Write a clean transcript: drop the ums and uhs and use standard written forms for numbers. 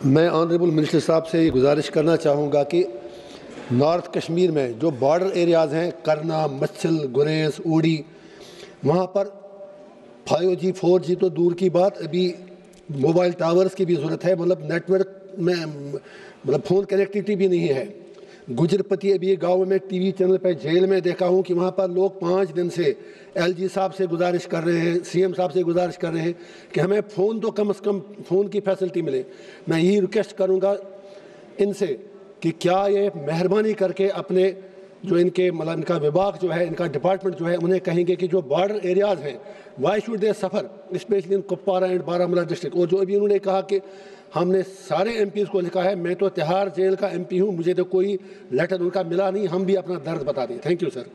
मैं honourable minister साहब से ये गुजारिश करना चाहूँगा कि नॉर्थ कश्मीर में जो बॉर्डर एरियाज़ हैं, करना, मच्छल, गुरेज, ऊड़ी, वहाँ पर 5G 4G तो दूर की बात, अभी मोबाइल टावर्स की भी ज़रूरत है। मतलब नेटवर्क में मतलब फ़ोन कनेक्टिविटी भी नहीं है। गुज्जर पति अभी गाँव में टीवी चैनल पर जेल में देखा हूँ कि वहाँ पर लोग 5 दिन से LG साहब से गुजारिश कर रहे हैं, CM साहब से गुजारिश कर रहे हैं कि हमें फ़ोन तो कम से कम फ़ोन की फैसिलिटी मिले। मैं यही रिक्वेस्ट करूँगा इनसे कि क्या ये मेहरबानी करके अपने जो इनके मतलब इनका विभाग जो है, इनका डिपार्टमेंट जो है, उन्हें कहेंगे कि जो बॉर्डर एरियाज़ हैं, why should they suffer, specially in Kupwara and Baramulla district. और जो अभी उन्होंने कहा कि हमने सारे MPs को लिखा है, मैं तो तिहाड़ जेल का MP हूँ, मुझे तो कोई लेटर उनका मिला नहीं, हम भी अपना दर्द बता दें। Thank you sir.